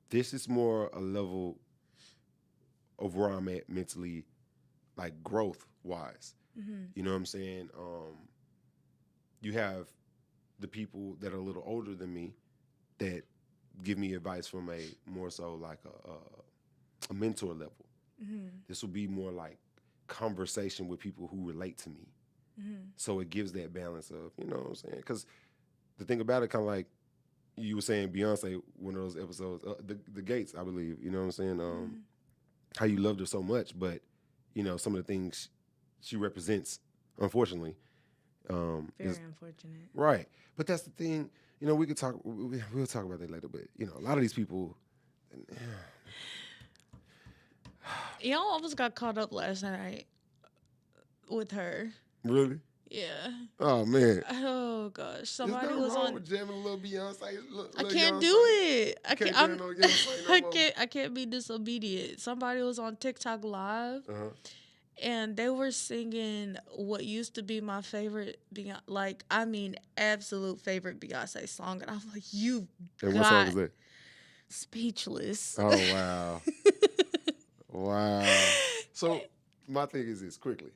This is more a level of where I'm at mentally, like growth wise. Mm-hmm. You know what I'm saying? You have the people that are a little older than me that give me advice from a more so like a mentor level. Mm-hmm. This will be more like conversation with people who relate to me. Mm-hmm. So it gives that balance of, you know what I'm saying? Because the thing about it, kind of like you were saying, Beyonce, one of those episodes, the Gates, I believe, you know what I'm saying? How you loved her so much, but, you know, some of the things she represents, unfortunately. Very unfortunate. Right. But that's the thing, you know, we could talk, we'll talk about that later, but, you know, a lot of these people. Y'all almost got caught up last night with her. Really? Yeah. Oh, man. Oh gosh. Somebody There's was nothing wrong on. with jamming a little Beyonce. I Little can't Beyonce. do it. I can't. jam no Beyonce no I more. can't. I can't be disobedient. Somebody was on TikTok live, Uh-huh. and they were singing what used to be my favorite Beyonce, like I mean, absolute favorite Beyonce song, and I'm like, you And got what song was that? Speechless. Oh, wow. Wow. So my thing is this, quickly,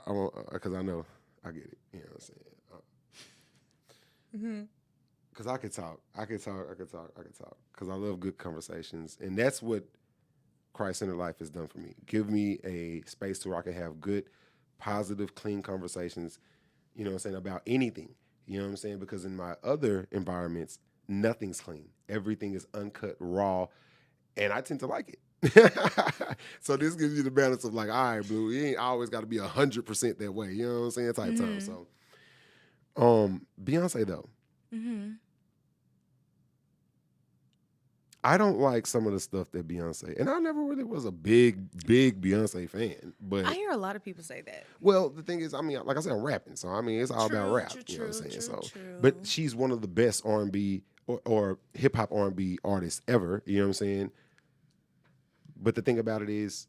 I won't, because I know I get it. You know what I'm saying? Because I could talk. Because I love good conversations. And that's what Christ Centered Life has done for me. Give me a space to where I can have good, positive, clean conversations, you know what I'm saying, about anything. You know what I'm saying? Because in my other environments, nothing's clean. Everything is uncut, raw, and I tend to like it. So this gives you the balance of like, all right, Blue, you ain't always got to be 100% that way. You know what I'm saying? Type time. So, Beyonce though, I don't like some of the stuff that Beyonce, and I never really was a big Beyonce fan. But I hear a lot of people say that. well, the thing is, I mean, like I said, I'm rapping, so I mean, it's all about rap. You know what I'm saying? But she's one of the best R&B or hip hop R&B artists ever. You know what I'm saying? But the thing about it is,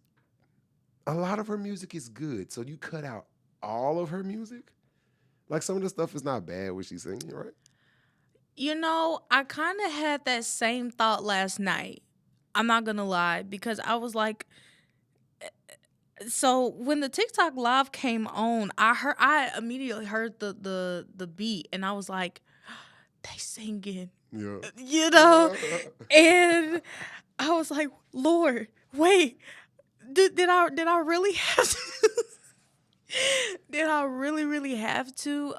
a lot of her music is good. So you cut out all of her music. Like some of the stuff is not bad when she's singing, right? You know, I kind of had that same thought last night. I'm not gonna lie, because I was like, so when the TikTok live came on, I immediately heard the beat, and I was like, they singing, Yeah. you know, and I was like, Lord, wait, did I really have to? Did I really have to?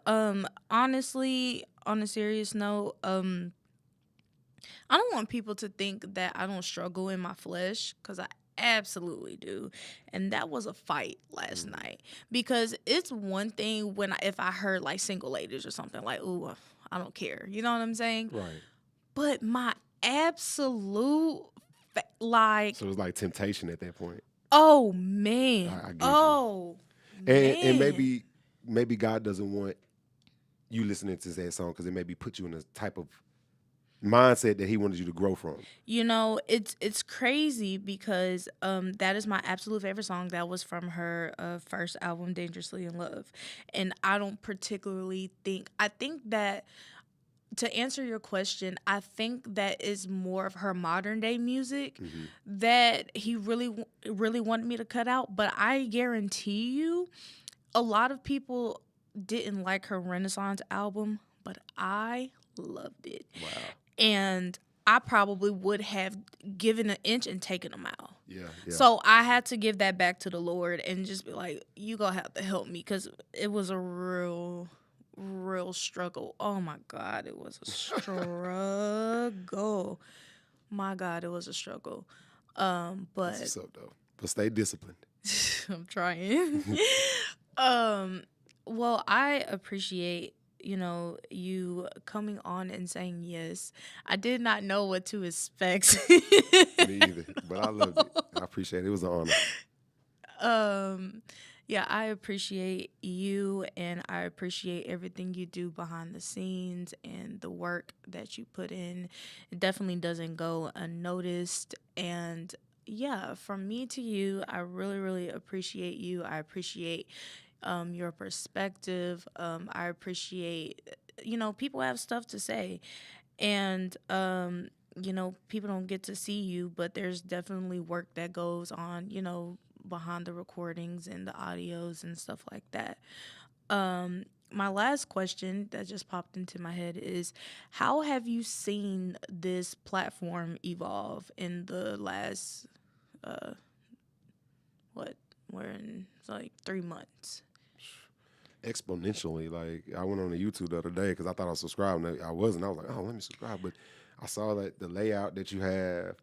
Honestly, on a serious note, I don't want people to think that I don't struggle in my flesh, because I absolutely do. And that was a fight last night, because it's one thing if I heard like Single Ladies or something, like, ooh, I don't care. You know what I'm saying? Right. But my absolute like, so it was like temptation at that point. Oh man. I get you. And maybe God doesn't want you listening to that song because it maybe put you in a type of mindset that he wanted you to grow from. You know, it's crazy because that is my absolute favorite song. That was from her first album, Dangerously in Love. And I don't particularly I think that, to answer your question, I think that is more of her modern day music that he really wanted me to cut out. But I guarantee you, a lot of people didn't like her Renaissance album, but I loved it. Wow. And I probably would have given an inch and taken a mile. Yeah. So I had to give that back to the Lord and just be like, you gonna have to help me, because it was a real struggle. Oh my God, it was a struggle. My God, it was a struggle. But That's what's up though. But stay disciplined. I'm trying. Well, I appreciate, you coming on and saying yes. I did not know what to expect. Me either, but I loved it. I appreciate it. It was an honor. Yeah, I appreciate you, and I appreciate everything you do behind the scenes and the work that you put in. It definitely doesn't go unnoticed. And yeah, from me to you, I really, really appreciate you. I appreciate your perspective. I appreciate, people have stuff to say. And, people don't get to see you, but there's definitely work that goes on, behind the recordings and the audios and stuff like that. My last question that just popped into my head is, how have you seen this platform evolve in the last, what, we're in like 3 months? Exponentially. Like, I went on the YouTube the other day because I thought I was subscribed. And I wasn't. I was like, oh, let me subscribe. But I saw that the layout that you have,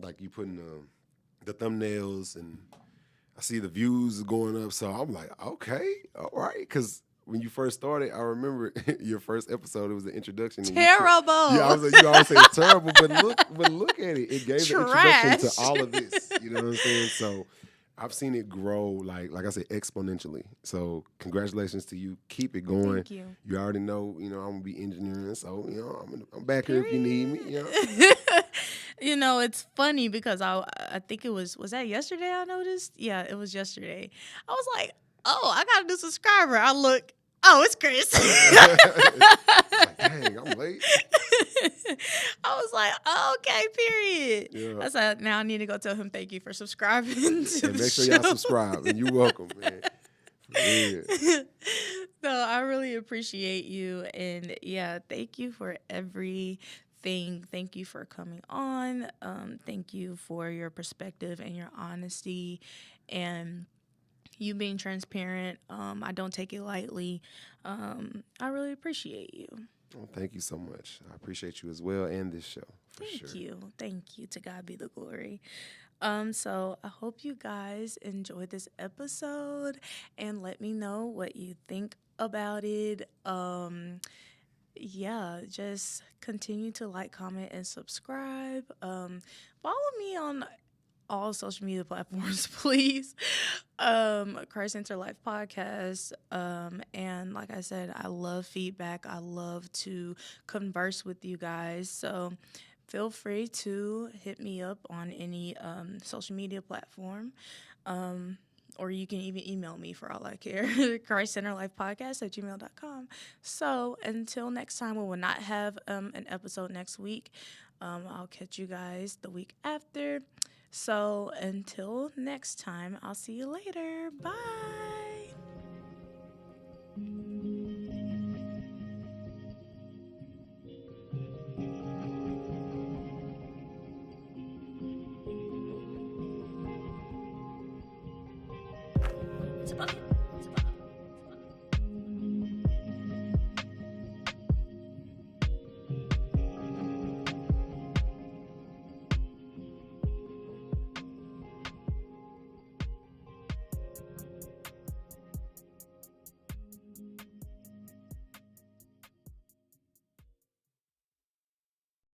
like you putting the thumbnails, and I see the views going up. So I'm like, okay, all right. Because when you first started, I remember your first episode, it was the introduction. Terrible. I was like, you always say it's terrible, but look at it. It gave the introduction to all of this. You know what I'm saying? So I've seen it grow, like I said, exponentially. So congratulations to you. Keep it going. Thank you. You already know, I'm gonna be engineering, so I'm back here if you need me. It's funny because I think it was that yesterday I noticed? Yeah, it was yesterday. I was like, oh, I got a new subscriber. I look, oh, it's Chris. Like, dang, I'm late. I was like, oh, okay, period. Yeah. I said, now I need to go tell him thank you for subscribing to And the make sure show. y'all subscribe, and you're welcome, man. Yeah. So I really appreciate you, and yeah, thank you for everything. Thank you for coming on. Thank you for your perspective and your honesty, and you being transparent. I don't take it lightly. I really appreciate you. Well, thank you so much. I appreciate you as well, and this show. Thank you. Thank you. To God be the glory. So I hope you guys enjoyed this episode, and let me know what you think about it. Yeah, just continue to like, comment, and subscribe. Follow me on all social media platforms, please. Christ Centered Lyfe podcast. And like I said, I love feedback. I love to converse with you guys. So feel free to hit me up on any social media platform. Or you can even email me for all I care. Christ Centered Lyfe podcast at gmail.com. So until next time, we will not have an episode next week. I'll catch you guys the week after. So until next time, I'll see you later. Bye. It's a bucket.